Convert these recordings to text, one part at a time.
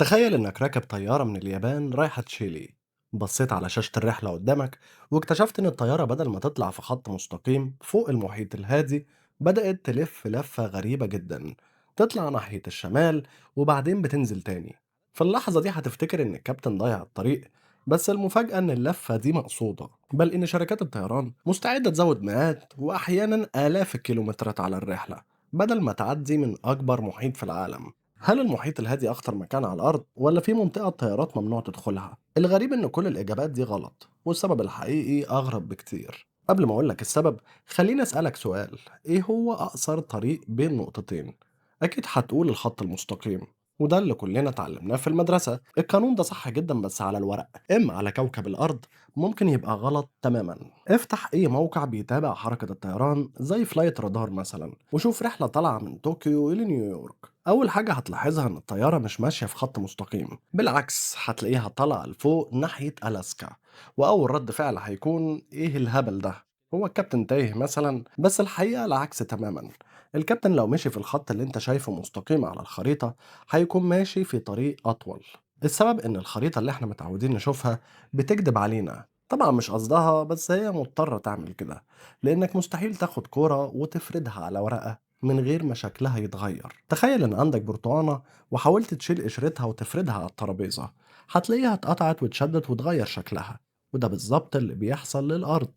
تخيل إنك راكب طيارة من اليابان رايحة تشيلي. بصيت على شاشة الرحلة قدامك واكتشفت إن الطيارة بدل ما تطلع في خط مستقيم فوق المحيط الهادي بدأت تلف لفة غريبة جدا، تطلع ناحية الشمال وبعدين بتنزل تاني. في اللحظة دي هتفتكر إن الكابتن ضيع الطريق، بس المفاجأة إن اللفة دي مقصودة، بل إن شركات الطيران مستعدة تزود مئات وأحيانا آلاف الكيلومترات على الرحلة بدل ما تعدي من أكبر محيط في العالم. هل المحيط الهادي أخطر مكان على الأرض ولا في منطقة الطيارات ممنوع تدخلها؟ الغريب إن كل الإجابات دي غلط والسبب الحقيقي أغرب بكتير. قبل ما أقولك السبب خليني أسألك سؤال، إيه هو أقصر طريق بين نقطتين؟ أكيد هتقول الخط المستقيم، وده اللي كلنا اتعلمناه في المدرسة. القانون ده صح جدا بس على الورق، إما على كوكب الأرض ممكن يبقى غلط تماما. افتح أي موقع بيتابع حركة الطيران زي فلايت رادار مثلا وشوف رحلة طالعة من طوكيو إلى نيويورك. أول حاجة هتلاحظها إن الطيارة مش ماشية في خط مستقيم، بالعكس هتلاقيها طالعة لفوق ناحية ألاسكا. وأول رد فعل هيكون إيه الهبل ده؟ هو الكابتن تايه مثلا؟ بس الحقيقة العكس تماما. الكابتن لو مشي في الخط اللي انت شايفه مستقيم على الخريطة هيكون ماشي في طريق أطول. السبب إن الخريطة اللي احنا متعودين نشوفها بتكذب علينا، طبعا مش قصدها بس هي مضطرة تعمل كده، لأنك مستحيل تاخد كورة وتفردها على ورقة من غير ما شكلها يتغير. تخيل إن عندك برتقانة وحاولت تشيل قشرتها وتفردها على الترابيزة، هتلاقيها اتقطعت واتشدت وتغير شكلها. وده بالظبط اللي بيحصل للأرض.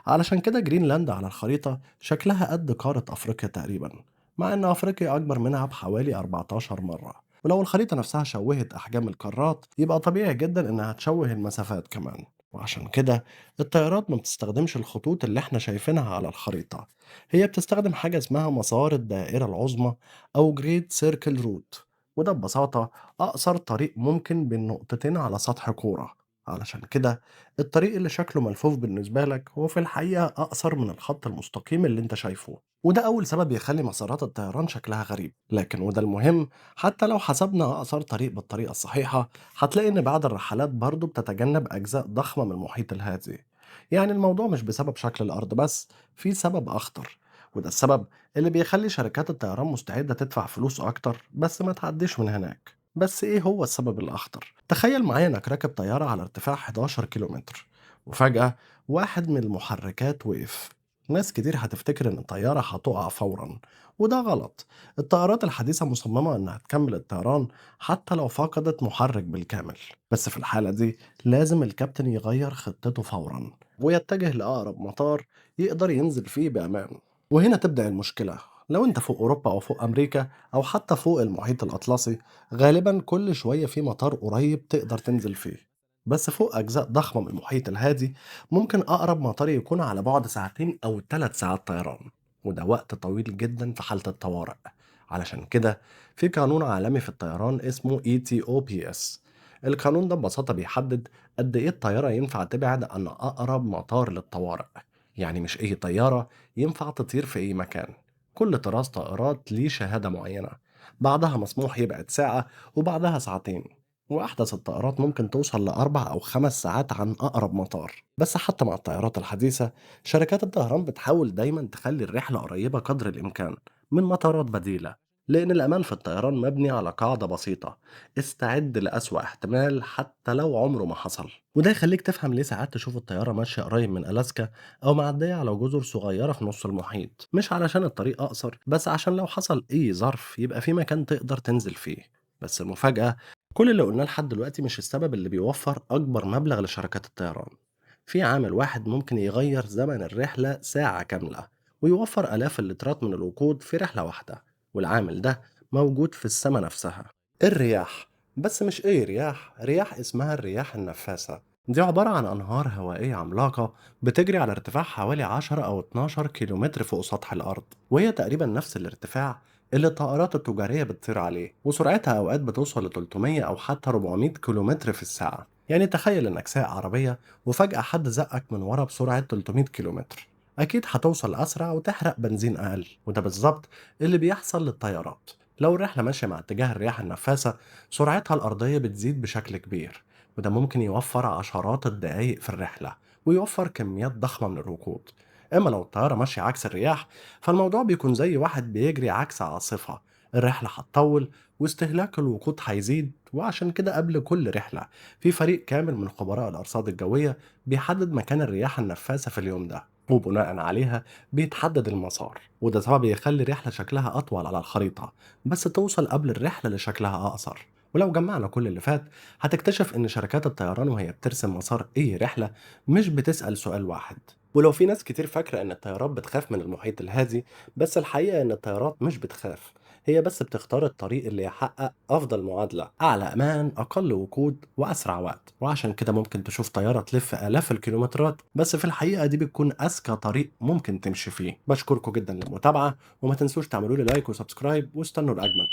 علشان كده جرينلاند على الخريطة شكلها قد قارة أفريقيا تقريبا، مع إن أفريقيا أكبر منها بحوالي 14 مرة. ولو الخريطة نفسها شوهت أحجام القارات يبقى طبيعي جدا إنها تشوه المسافات كمان. وعشان كده الطيارات ما بتستخدمش الخطوط اللي احنا شايفينها على الخريطة، هي بتستخدم حاجة اسمها مسار الدائرة العظمى أو جريت سيركل روت. وده ببساطة أقصر طريق ممكن بين نقطتين على سطح كورة. علشان كده الطريق اللي شكله ملفوف بالنسبة لك هو في الحقيقة أقصر من الخط المستقيم اللي انت شايفه. وده أول سبب يخلي مسارات الطيران شكلها غريب، لكن وده المهم، حتى لو حسبنا أقصر طريق بالطريقة الصحيحة هتلاقي إن بعض الرحلات برضه بتتجنب أجزاء ضخمة من المحيط الهادي. يعني الموضوع مش بسبب شكل الأرض بس، في سبب أخطر، وده السبب اللي بيخلي شركات الطيران مستعدة تدفع فلوس أكتر بس ما تعديش من هناك. بس إيه هو السبب الأخطر؟ تخيل معايا إنك راكب طيارة على ارتفاع 11 كيلومتر وفجأة واحد من المحركات وقف. ناس كتير هتفتكر إن الطيارة هتقع فورا، وده غلط. الطائرات الحديثة مصممة إنها تكمل الطيران حتى لو فقدت محرك بالكامل. بس في الحالة دي لازم الكابتن يغير خطته فورا ويتجه لأقرب مطار يقدر ينزل فيه بأمان. وهنا تبدأ المشكلة. لو انت فوق أوروبا أو فوق أمريكا أو حتى فوق المحيط الأطلسي غالبا كل شوية في مطار قريب تقدر تنزل فيه. بس فوق أجزاء ضخمة من المحيط الهادي ممكن أقرب مطار يكون على بعد ساعتين أو 3 ساعات طيران، وده وقت طويل جدا في حالة الطوارئ. علشان كده في قانون عالمي في الطيران اسمه ETOPS. القانون ده ببساطة بيحدد قد إيه الطيارة ينفع تبعد عن أقرب مطار للطوارئ. يعني مش أي طيارة ينفع تطير في أي مكان. كل طراز طائرات ليه شهادة معينة، بعضها مسموح يبعد ساعة وبعدها ساعتين، وأحدث الطائرات ممكن توصل ل4 أو 5 ساعات عن أقرب مطار. بس حتى مع الطائرات الحديثة شركات الطيران بتحاول دايما تخلي الرحلة قريبة قدر الإمكان من مطارات بديلة، لأن الأمان في الطيران مبني على قاعدة بسيطة: استعد لأسوأ احتمال حتى لو عمره ما حصل. وده يخليك تفهم ليه ساعات تشوف الطيارة ماشية قريب من ألاسكا أو معدية على جزر صغيرة في نص المحيط، مش علشان الطريق أقصر بس عشان لو حصل أي ظرف يبقى في مكان تقدر تنزل فيه. بس المفاجأة، كل اللي قلناه لحد دلوقتي مش السبب اللي بيوفر أكبر مبلغ لشركات الطيران. في عامل واحد ممكن يغير زمن الرحلة ساعة كاملة ويوفر آلاف اللترات من الوقود في رحلة واحدة، والعامل ده موجود في السماء نفسها: الرياح. بس مش أي رياح، رياح اسمها الرياح النفاثة. دي عبارة عن أنهار هوائية عملاقة بتجري على ارتفاع حوالي 10 أو 12 كيلومتر فوق سطح الأرض، وهي تقريبا نفس الارتفاع اللي الطائرات التجارية بتطير عليه، وسرعتها أوقات بتوصل ل 300 أو حتى 400 كيلومتر في الساعة. يعني تخيل إنك سايق عربية وفجأة حد زقك من ورا بسرعة 300 كيلومتر، أكيد هتوصل أسرع وتحرق بنزين أقل. وده بالظبط اللي بيحصل للطيارات. لو الرحلة ماشية مع اتجاه الرياح النفاثة سرعتها الأرضية بتزيد بشكل كبير، وده ممكن يوفر عشرات الدقايق في الرحلة ويوفر كميات ضخمة من الوقود. أما لو الطيارة ماشية عكس الرياح فالموضوع بيكون زي واحد بيجري عكس عاصفة، الرحلة هتطول واستهلاك الوقود هيزيد، وعشان كده قبل كل رحلة في فريق كامل من خبراء الأرصاد الجوية بيحدد مكان الرياح النفاثة في اليوم ده، وبناء عليها بيتحدد المسار، وده طبعا بيخلي الرحلة شكلها أطول على الخريطة، بس توصل قبل الرحلة لشكلها أقصر. ولو جمعنا كل اللي فات هتكتشف إن شركات الطيران وهي بترسم مسار أي رحلة مش بتسأل سؤال واحد. ولو في ناس كتير فاكرة إن الطيارات بتخاف من المحيط الهادي، بس الحقيقة إن الطيارات مش بتخاف، هي بس بتختار الطريق اللي يحقق أفضل معادلة، أعلى أمان، أقل وقود، وأسرع وقت. وعشان كده ممكن تشوف طيارة تلف آلاف الكيلومترات، بس في الحقيقة دي بتكون أذكى طريق ممكن تمشي فيه. بشكركم جدا للمتابعة، وما تنسوش تعملوا لي لايك وسبسكرايب، واستنوا الأجمد.